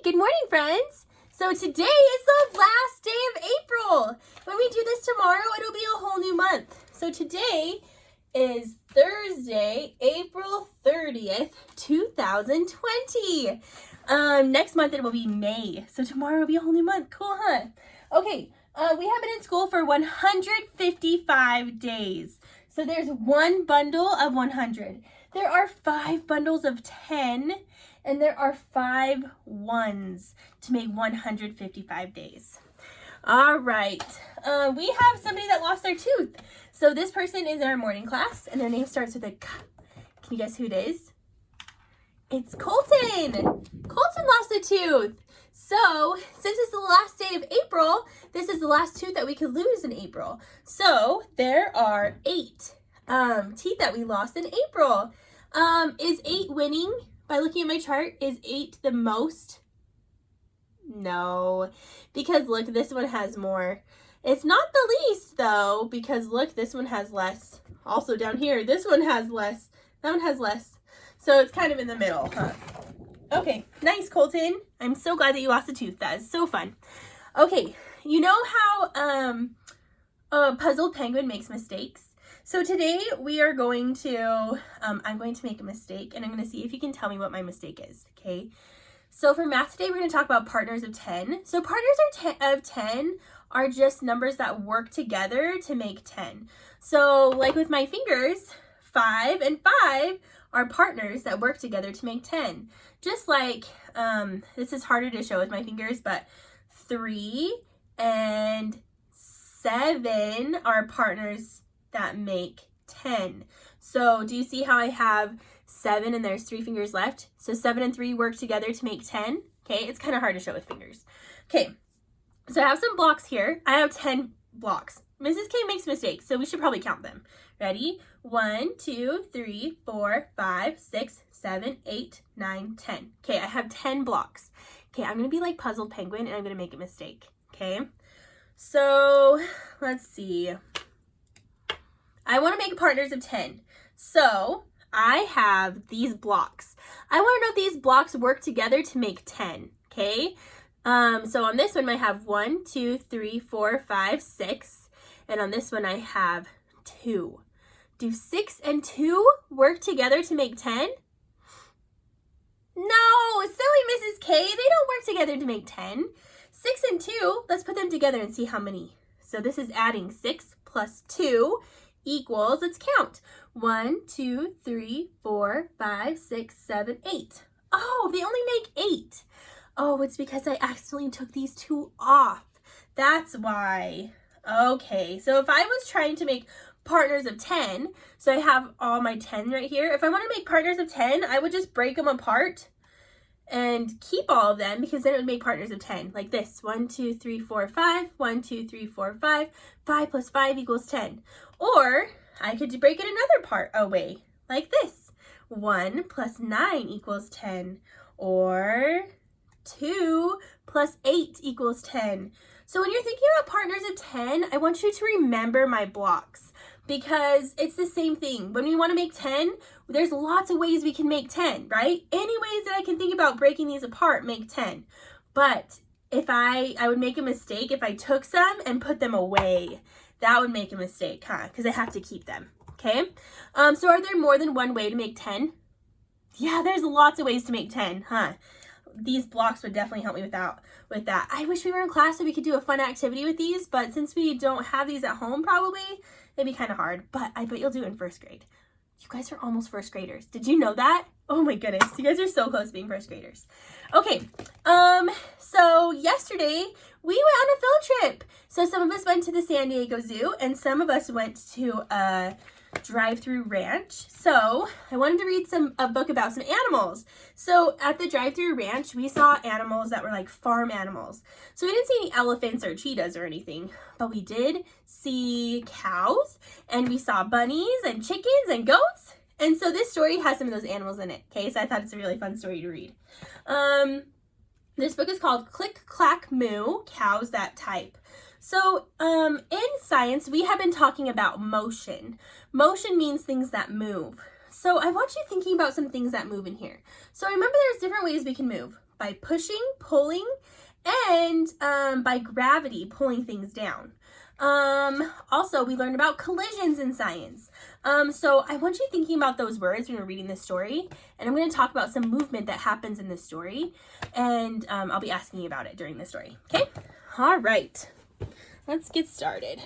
good morning, friends. So today is the last day of April. When we do this tomorrow, it'll be a whole new month. So today is Thursday, April 30th, 2020. Next month it will be May. So tomorrow will be a whole new month. Cool, huh? Okay, we have been in school for 155 days. So there's one bundle of 100. There are 5 bundles of 10, and there are 5 ones to make 155 days. All right, we have somebody that lost their tooth. So this person is in our morning class, and their name starts with a K. Can you guess who it is? It's Colton. Colton lost a tooth. So since it's the last day of April, this is the last tooth that we could lose in April. So there are 8 teeth that we lost in April. Is 8 winning? By looking at my chart, is 8 the most? No, because look, this one has more. It's not the least though, because look, this one has less. Also down here, this one has less. That one has less. So it's kind of in the middle, huh? Okay, nice, Colton. I'm so glad that you lost a tooth. That is so fun. Okay, you know how a puzzled penguin makes mistakes? So today we are going to, I'm going to make a mistake, and I'm going to see if you can tell me what my mistake is, okay? So for math today, we're going to talk about partners of 10. So partners of 10 are just numbers that work together to make 10. So like with my fingers, 5 and 5 are partners that work together to make 10. Just like, this is harder to show with my fingers, but 3 and 7 are partners that make 10. So do you see how I have 7 and there's 3 fingers left? So 7 and 3 work together to make 10. Okay, it's kind of hard to show with fingers. Okay, so I have some blocks here. I have 10 blocks. Mrs. K makes mistakes, so we should probably count them. Ready? 1, 2, 3, 4, 5, 6, 7, 8, 9, 10. Okay, I have 10 blocks. Okay, I'm gonna be like Puzzled Penguin and I'm gonna make a mistake. Okay, so let's see. I want to make partners of 10. So I have these blocks. I want to know if these blocks work together to make 10. Okay. So on this one, I have 1, 2, 3, 4, 5, 6. And on this one, I have 2. Do 6 and 2 work together to make 10? No, silly Mrs. K. They don't work together to make 10. 6 and 2, let's put them together and see how many. So this is adding 6 plus 2 equals, let's count. 1, 2, 3, 4, 5, 6, 7, 8. Oh, they only make 8. Oh, it's because I accidentally took these 2 off. That's why. Okay, so if I was trying to make partners of 10, so I have all my 10 right here. If I want to make partners of 10, I would just break them apart and keep all of them, because then it would make partners of 10, like this. 1, 2, 3, 4, 5. 1, 2, 3, 4, 5. 5 plus 5 equals 10. Or I could break it another part away, like this. 1 plus 9 equals 10. Or 2 plus 8 equals 10. So when you're thinking about partners of 10, I want you to remember my blocks, because it's the same thing. When we want to make 10, there's lots of ways we can make 10, right? Any ways that I can think about breaking these apart make 10. But if I would make a mistake if I took some and put them away. That would make a mistake, huh? Because I have to keep them, okay? So are there more than one way to make 10? Yeah, there's lots of ways to make 10, huh? These blocks would definitely help me with that. I wish we were in class so we could do a fun activity with these, but since we don't have these at home probably, it'd be kind of hard, but I bet you'll do it in 1st grade. You guys are almost 1st graders. Did you know that? Oh my goodness, you guys are so close to being 1st graders. Okay, so yesterday we went on a field trip. So some of us went to the San Diego Zoo and some of us went to a drive-through ranch. So I wanted to read a book about some animals. So at the drive-through ranch, we saw animals that were like farm animals. So we didn't see any elephants or cheetahs or anything, but we did see cows, and we saw bunnies and chickens and goats. And so this story has some of those animals in it. Okay, so I thought it's a really fun story to read. This book is called Click, Clack, Moo, Cows That Type. So in science, we have been talking about motion. Motion means things that move. So I want you thinking about some things that move in here. So remember, there's different ways we can move. by pushing, pulling, and by gravity, pulling things down. Also, we learned about collisions in science. So I want you thinking about those words when you're reading this story, and I'm going to talk about some movement that happens in this story, and I'll be asking you about it during the story. Okay? All right. Let's get started.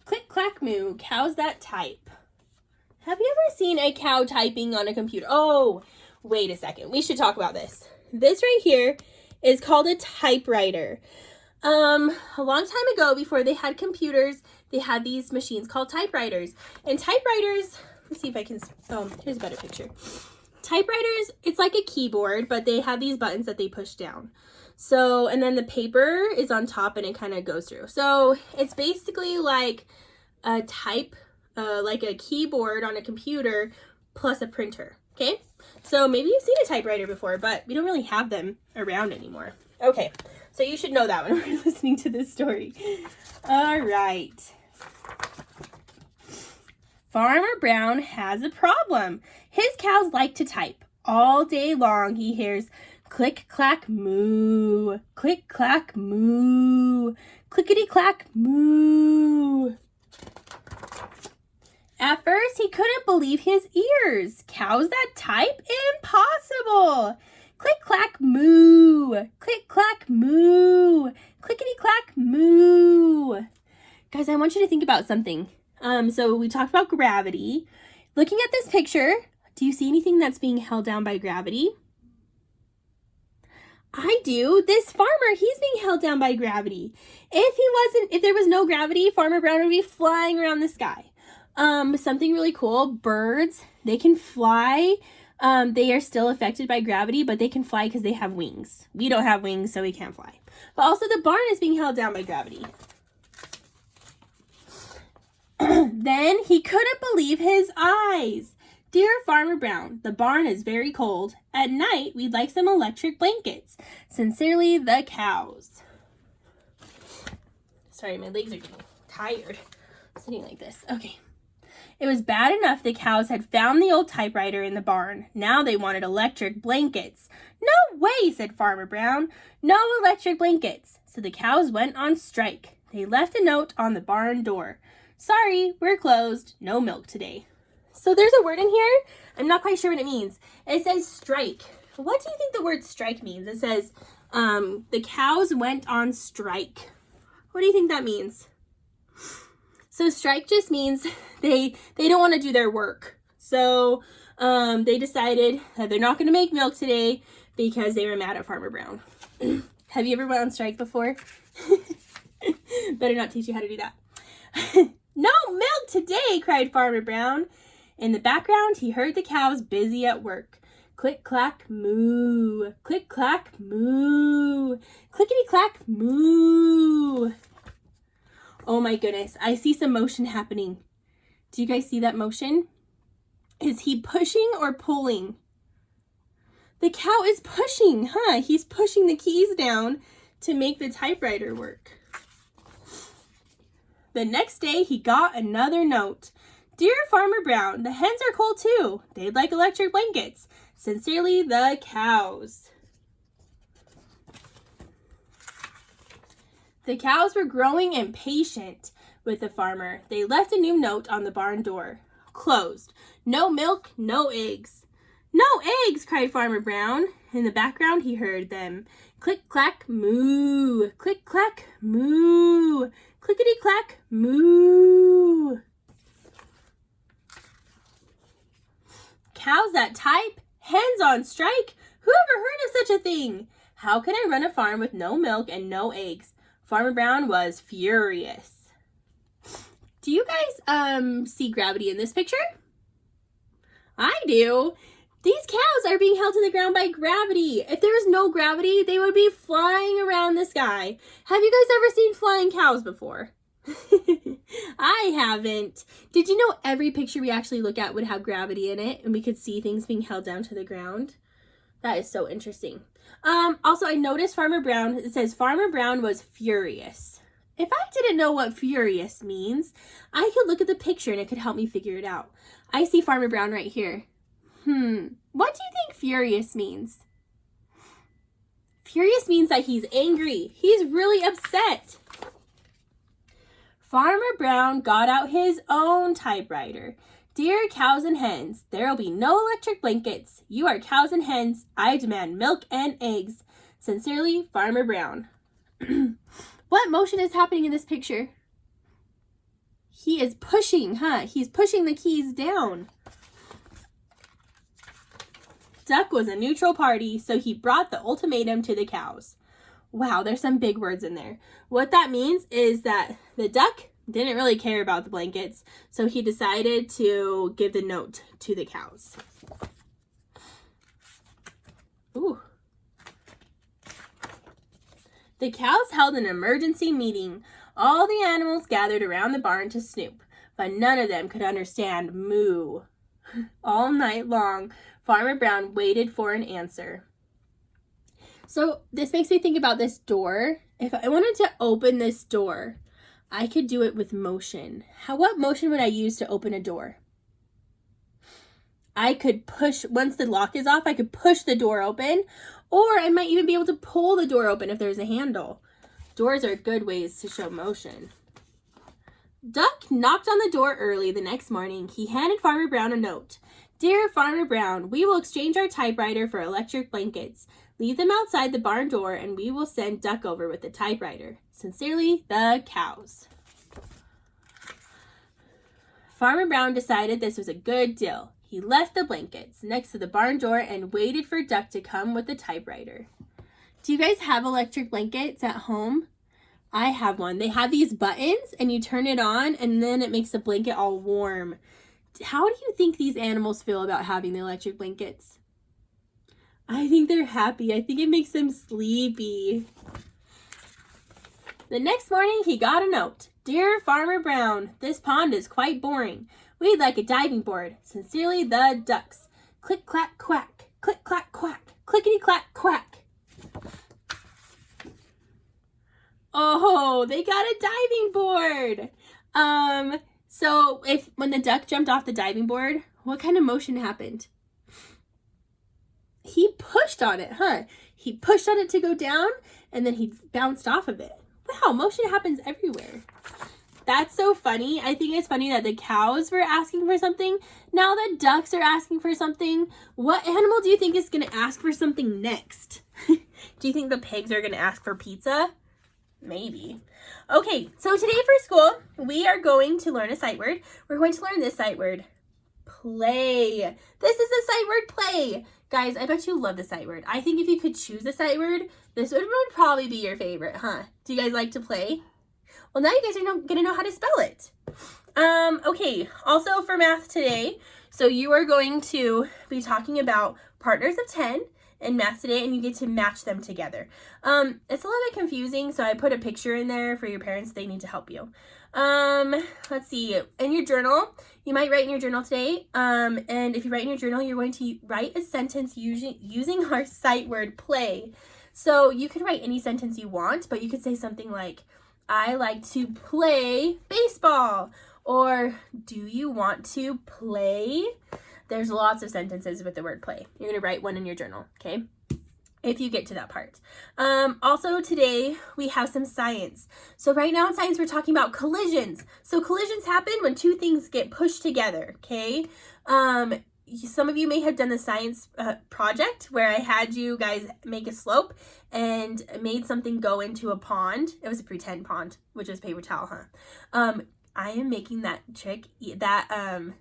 Click, clack, moo. Cows that type. Have you ever seen a cow typing on a computer? Oh, wait a second. We should talk about this. This right here is called a typewriter. A long time ago, before they had computers, they had these machines called typewriters. And typewriters, let's see if I can, here's a better picture. Typewriters, it's like a keyboard, but they have these buttons that they push down. So, and then the paper is on top and it kind of goes through. So it's basically like a like a keyboard on a computer plus a printer, okay? So maybe you've seen a typewriter before, but we don't really have them around anymore. Okay, so you should know that when we're listening to this story. All right. Farmer Brown has a problem. His cows like to type. All day long he hears click, clack, moo, click, clack, moo, clickety, clack, moo. At first, he couldn't believe his ears. Cows that type? Impossible! Click, clack, moo, click, clack, moo, clickety, clack, moo. Guys, I want you to think about something. So we talked about gravity. Looking at this picture, do you see anything that's being held down by gravity? I do. This farmer, he's being held down by gravity. If there was no gravity, Farmer Brown would be flying around the sky. Something really cool, birds, they can fly. They are still affected by gravity, but they can fly because they have wings. We don't have wings, so we can't fly. But also the barn is being held down by gravity. Then he couldn't believe his eyes. Dear Farmer Brown, the barn is very cold. At night, we'd like some electric blankets. Sincerely, the cows. Sorry, my legs are getting tired sitting like this. Okay. It was bad enough the cows had found the old typewriter in the barn. Now they wanted electric blankets. No way, said Farmer Brown. No electric blankets. So the cows went on strike. They left a note on the barn door. Sorry, we're closed. No milk today. So there's a word in here. I'm not quite sure what it means. It says strike. What do you think the word strike means? It says the cows went on strike. What do you think that means? So strike just means they don't want to do their work. So they decided that they're not going to make milk today because they were mad at Farmer Brown. Have you ever went on strike before? Better not teach you how to do that. No milk today, cried Farmer Brown. In the background, he heard the cows busy at work. Click, clack, moo. Click, clack, moo. Clickety, clack, moo. Oh my goodness, I see some motion happening. Do you guys see that motion? Is he pushing or pulling? The cow is pushing, huh? He's pushing the keys down to make the typewriter work. The next day, he got another note. Dear Farmer Brown, the hens are cold too. They'd like electric blankets. Sincerely, the cows. The cows were growing impatient with the farmer. They left a new note on the barn door. Closed. No milk, no eggs. No eggs, cried Farmer Brown. In the background, he heard them. Click, clack, moo. Click, clack, moo. Clickety, clack, moo. Cows that type? Hens on strike? Who ever heard of such a thing? How can I run a farm with no milk and no eggs? Farmer Brown was furious. Do you guys see gravity in this picture? I do. These cows are being held to the ground by gravity. If there was no gravity, they would be flying around the sky. Have you guys ever seen flying cows before? I haven't. Did you know every picture we actually look at would have gravity in it and we could see things being held down to the ground? That is so interesting. Also, I noticed Farmer Brown, it says Farmer Brown was furious. If I didn't know what furious means, I could look at the picture and it could help me figure it out. I see Farmer Brown right here. What do you think furious means? Furious means that he's angry. He's really upset. Farmer Brown got out his own typewriter. Dear cows and hens, there will be no electric blankets. You are cows and hens. I demand milk and eggs. Sincerely, Farmer Brown. What motion is happening in this picture? He is pushing, He's pushing the keys down. Duck was a neutral party, so he brought the ultimatum to the cows. Wow, there's some big words in there. What that means is that the duck didn't really care about the blankets, so he decided to give the note to the cows. Ooh. The cows held an emergency meeting. All the animals gathered around the barn to snoop, but none of them could understand moo. All night long, Farmer Brown waited for an answer. So this makes me think about this door. If I wanted to open this door, I could do it with motion. What motion would I use to open a door? I could push, once the lock is off, I could push the door open, or I might even be able to pull the door open if there's a handle. Doors are good ways to show motion. Duck knocked on the door early the next morning. He handed Farmer Brown a note. Dear Farmer Brown, we will exchange our typewriter for electric blankets. Leave them outside the barn door and we will send Duck over with the typewriter. Sincerely, the cows. Farmer Brown decided this was a good deal. He left the blankets next to the barn door and waited for Duck to come with the typewriter. Do you guys have electric blankets at home? I have one. They have these buttons and you turn it on and then it makes the blanket all warm. How do you think these animals feel about having the electric blankets? I think they're happy. I think it makes them sleepy. The next morning, he got a note. Dear Farmer Brown, this pond is quite boring. We'd like a diving board. Sincerely, the ducks. Click, clack, quack. Click, clack, quack. Clickety, clack, quack. Oh, they got a diving board. So when the duck jumped off the diving board, what kind of motion happened? He pushed on it, He pushed on it to go down, and then he bounced off of it. Wow, motion happens everywhere. That's so funny. I think it's funny that the cows were asking for something. Now the ducks are asking for something. What animal do you think is going to ask for something next? Do you think the pigs are going to ask for pizza? Maybe. Okay, so today for school, we are going to learn a sight word. We're going to learn this sight word. Play. This is the sight word play. Guys, I bet you love the sight word. I think if you could choose a sight word, this would probably be your favorite, Do you guys like to play? Well, now you guys are going to know how to spell it. Okay, also for math today, so you are going to be talking about partners of 10 in math today, and you get to match them together. It's a little bit confusing, so I put a picture in there for your parents. They need to help you. Let's see. In your journal, you might write in your journal today, and if you write in your journal, you're going to write a sentence using our sight word play. So you can write any sentence you want, but you could say something like, I like to play baseball, or do you want to play? There's lots of sentences with the word play. You're going to write one in your journal, okay? If you get to that part. Also today, we have some science. So right now in science, we're talking about collisions. So collisions happen when two things get pushed together, okay? Some of you may have done the science project where I had you guys make a slope and made something go into a pond. It was a pretend pond, which was paper towel, I am making that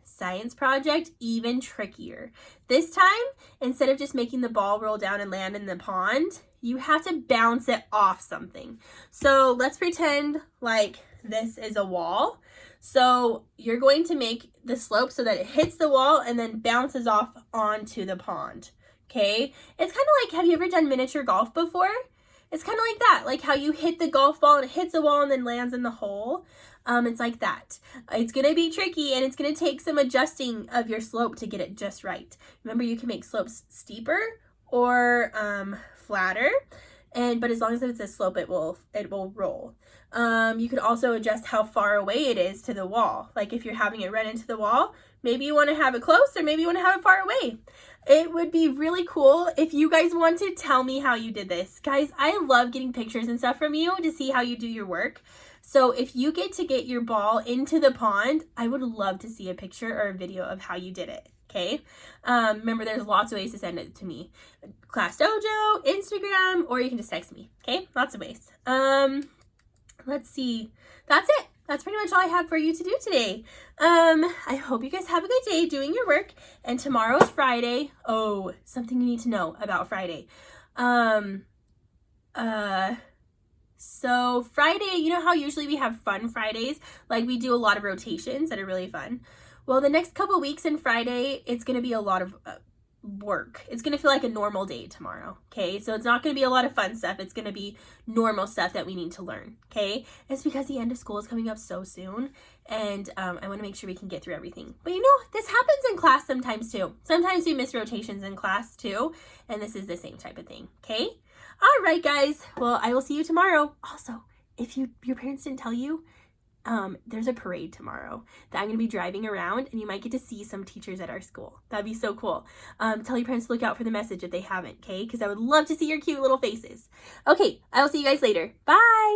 science project even trickier. This time, instead of just making the ball roll down and land in the pond, you have to bounce it off something. So let's pretend like this is a wall. So you're going to make the slope so that it hits the wall and then bounces off onto the pond. Okay? It's kind of like, have you ever done miniature golf before? It's kind of like that, like how you hit the golf ball and it hits the wall and then lands in the hole. It's like that. It's going to be tricky and it's going to take some adjusting of your slope to get it just right. Remember, you can make slopes steeper or flatter. And but as long as it's a slope, it will roll. You could also adjust how far away it is to the wall. Like if you're having it run into the wall, maybe you want to have it close or maybe you want to have it far away. It would be really cool if you guys want to tell me how you did this. Guys, I love getting pictures and stuff from you to see how you do your work. So if you get your ball into the pond, I would love to see a picture or a video of how you did it. Okay. Remember, there's lots of ways to send it to me. Class Dojo, Instagram, or you can just text me. Okay. Lots of ways. Let's see. That's it. That's pretty much all I have for you to do today. I hope you guys have a good day doing your work. And tomorrow's Friday. Oh, something you need to know about Friday. So Friday, you know how usually we have fun Fridays? Like we do a lot of rotations that are really fun. Well, the next couple weeks in Friday, it's going to be a lot of work. It's going to feel like a normal day tomorrow, okay? So it's not going to be a lot of fun stuff. It's going to be normal stuff that we need to learn, okay? It's because the end of school is coming up so soon, and I want to make sure we can get through everything. But you know, this happens in class sometimes too. Sometimes we miss rotations in class too, and this is the same type of thing, okay? All right, guys. Well, I will see you tomorrow. Also, if your parents didn't tell you, there's a parade tomorrow that I'm going to be driving around, and you might get to see some teachers at our school. That'd be so cool. Tell your parents to look out for the message if they haven't, okay? Because I would love to see your cute little faces. Okay, I will see you guys later. Bye!